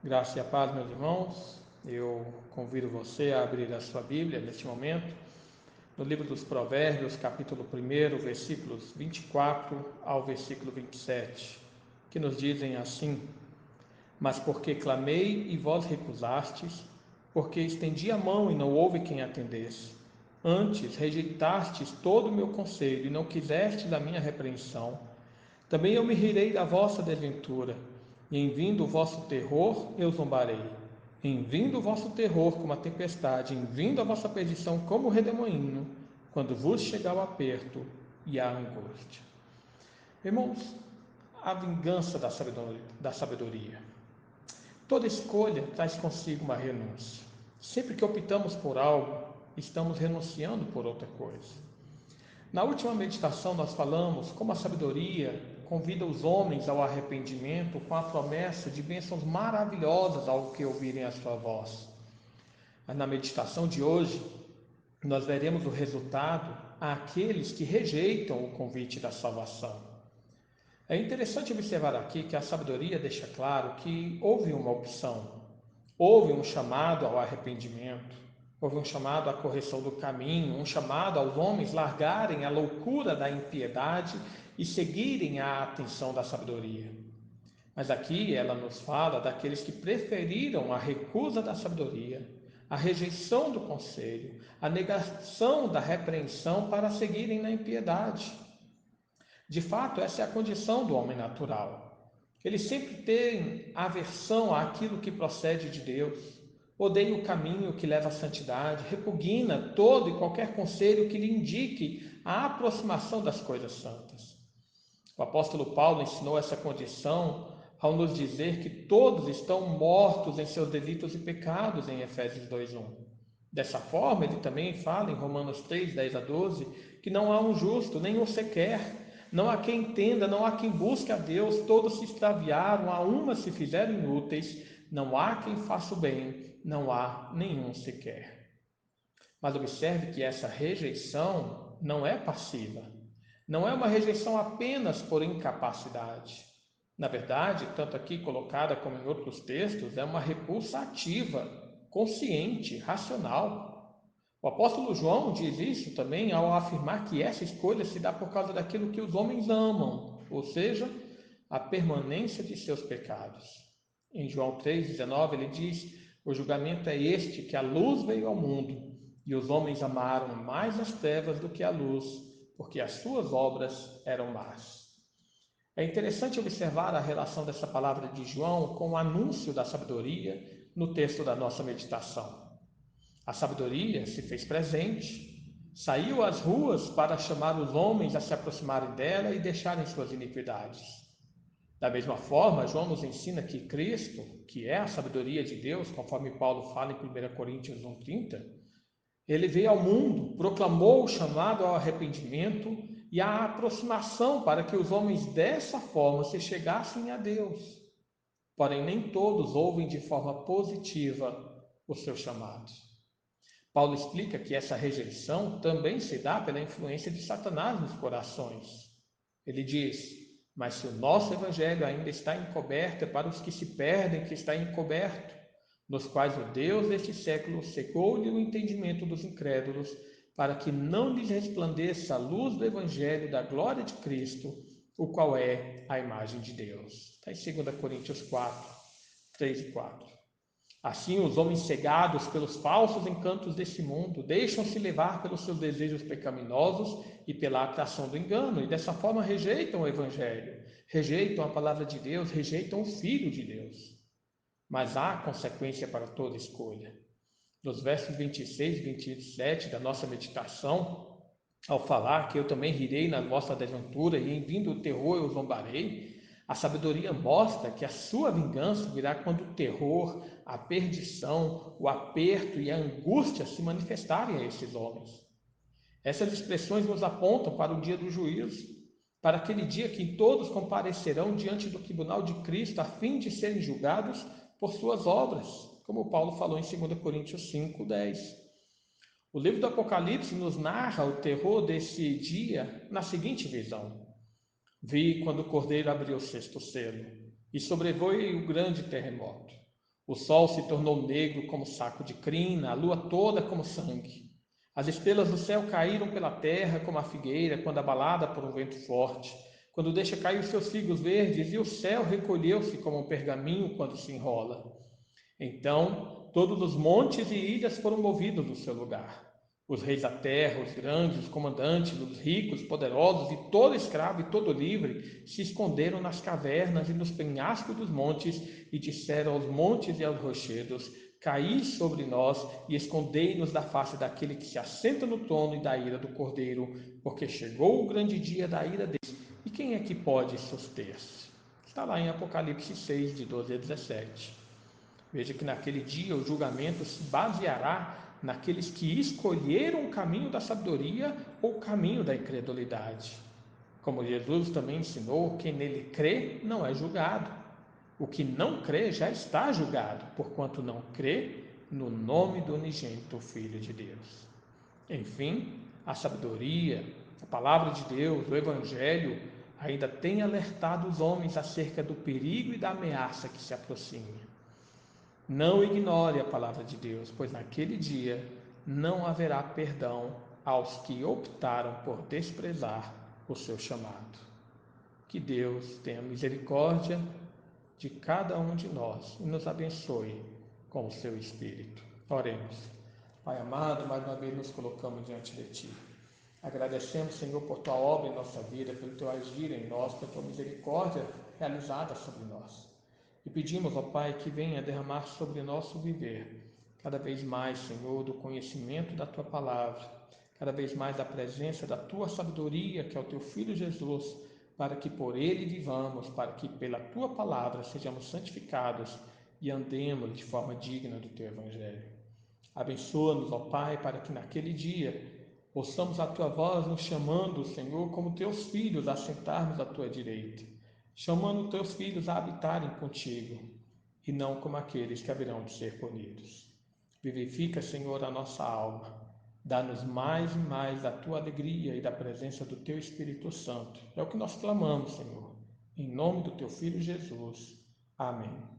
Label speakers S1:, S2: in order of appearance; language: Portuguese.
S1: Graça e a paz, meus irmãos. Eu convido você a abrir a sua Bíblia neste momento, no livro dos Provérbios, capítulo 1, versículos 24 ao versículo 27, que nos dizem assim: Mas porque clamei e vós recusastes, porque estendi a mão e não houve quem atendesse. Antes rejeitastes todo o meu conselho e não quisestes a minha repreensão. Também eu me rirei da vossa desventura, e em vindo o vosso terror eu zombarei. Em vindo o vosso terror como a tempestade, em vindo a vossa perdição como o redemoinho, quando vos chegar o aperto e a angústia. Irmãos, a vingança da sabedoria. Toda escolha traz consigo uma renúncia. Sempre que optamos por algo, estamos renunciando por outra coisa. Na última meditação, nós falamos como a sabedoria convida os homens ao arrependimento com a promessa de bênçãos maravilhosas ao que ouvirem a sua voz. Mas na meditação de hoje, nós veremos o resultado àqueles que rejeitam o convite da salvação. É interessante observar aqui que a sabedoria deixa claro que houve uma opção, houve um chamado ao arrependimento, houve um chamado à correção do caminho, um chamado aos homens largarem a loucura da impiedade e seguirem a atenção da sabedoria. Mas aqui ela nos fala daqueles que preferiram a recusa da sabedoria, a rejeição do conselho, a negação da repreensão para seguirem na impiedade. De fato, essa é a condição do homem natural. Ele sempre tem aversão àquilo que procede de Deus, odeia o caminho que leva à santidade, repugna todo e qualquer conselho que lhe indique a aproximação das coisas santas. O apóstolo Paulo ensinou essa condição ao nos dizer que todos estão mortos em seus delitos e pecados, em Efésios 2:1. Dessa forma, ele também fala em Romanos 3:10 a 12, que não há um justo, nenhum sequer. Não há quem entenda, não há quem busque a Deus, todos se extraviaram, a uma se fizeram inúteis, não há quem faça o bem, não há nenhum sequer. Mas observe que essa rejeição não é passiva, não é uma rejeição apenas por incapacidade. Na verdade, tanto aqui colocada como em outros textos, é uma repulsa ativa, consciente, racional. O apóstolo João diz isso também ao afirmar que essa escolha se dá por causa daquilo que os homens amam, ou seja, a permanência de seus pecados. Em João 3,19 ele diz: O julgamento é este, que a luz veio ao mundo, e os homens amaram mais as trevas do que a luz, porque as suas obras eram más. É interessante observar a relação dessa palavra de João com o anúncio da sabedoria no texto da nossa meditação. A sabedoria se fez presente, saiu às ruas para chamar os homens a se aproximarem dela e deixarem suas iniquidades. Da mesma forma, João nos ensina que Cristo, que é a sabedoria de Deus, conforme Paulo fala em 1 Coríntios 1:30, ele veio ao mundo, proclamou o chamado ao arrependimento e a aproximação para que os homens dessa forma se chegassem a Deus. Porém, nem todos ouvem de forma positiva o seu chamado. Paulo explica que essa rejeição também se dá pela influência de Satanás nos corações. Ele diz: Mas se o nosso evangelho ainda está encoberto, é para os que se perdem que está encoberto, nos quais o Deus deste século cegou-lhe o entendimento dos incrédulos, para que não lhes resplandeça a luz do evangelho da glória de Cristo, o qual é a imagem de Deus. Está em 2 Coríntios 4:3 e 4. Assim, os homens cegados pelos falsos encantos desse mundo deixam-se levar pelos seus desejos pecaminosos e pela atração do engano, e dessa forma rejeitam o Evangelho, rejeitam a palavra de Deus, rejeitam o Filho de Deus. Mas há consequência para toda escolha. Nos versos 26 e 27 da nossa meditação, ao falar que eu também rirei na vossa desventura e em vindo o terror eu zombarei, a sabedoria mostra que a sua vingança virá quando o terror, a perdição, o aperto e a angústia se manifestarem a esses homens. Essas expressões nos apontam para o dia do juízo, para aquele dia que todos comparecerão diante do tribunal de Cristo a fim de serem julgados por suas obras, como Paulo falou em 2 Coríntios 5:10. O livro do Apocalipse nos narra o terror desse dia na seguinte visão: Vi quando o Cordeiro abriu o sexto selo, e sobreveio o grande terremoto. O sol se tornou negro como saco de crina, a lua toda como sangue. As estrelas do céu caíram pela terra como a figueira quando abalada por um vento forte, quando deixa cair os seus figos verdes, e o céu recolheu-se como um pergaminho quando se enrola. Então, todos os montes e ilhas foram movidos do seu lugar. Os reis da terra, os grandes, os comandantes, os ricos, poderosos, e todo escravo e todo livre se esconderam nas cavernas e nos penhascos dos montes e disseram aos montes e aos rochedos: Caí sobre nós e escondei-nos da face daquele que se assenta no trono e da ira do Cordeiro, porque chegou o grande dia da ira deles. E quem é que pode suster-se? Está lá em Apocalipse 6, de 12 a 17. Veja que naquele dia o julgamento se baseará naqueles que escolheram o caminho da sabedoria ou o caminho da incredulidade. Como Jesus também ensinou, quem nele crê não é julgado. O que não crê já está julgado, porquanto não crê no nome do unigênito Filho de Deus. Enfim, a sabedoria, a palavra de Deus, o Evangelho, ainda tem alertado os homens acerca do perigo e da ameaça que se aproxima. Não ignore a palavra de Deus, pois naquele dia não haverá perdão aos que optaram por desprezar o seu chamado. Que Deus tenha misericórdia de cada um de nós e nos abençoe com o seu Espírito. Oremos. Pai amado, mais uma vez nos colocamos diante de Ti. Agradecemos, Senhor, por Tua obra em nossa vida, pelo Teu agir em nós, pela Tua misericórdia realizada sobre nós. E pedimos, ó Pai, que venha derramar sobre nosso viver cada vez mais, Senhor, do conhecimento da Tua palavra, cada vez mais da presença da Tua sabedoria, que é o Teu Filho Jesus, para que por Ele vivamos, para que pela Tua palavra sejamos santificados e andemos de forma digna do Teu Evangelho. Abençoa-nos, ó Pai, para que naquele dia ouçamos a Tua voz nos chamando, Senhor, como Teus filhos a sentarmos à Tua direita, chamando Teus filhos a habitarem contigo, e não como aqueles que haverão de ser punidos. Vivifica, Senhor, a nossa alma. Dá-nos mais e mais da Tua alegria e da presença do Teu Espírito Santo. É o que nós clamamos, Senhor. Em nome do Teu Filho Jesus. Amém.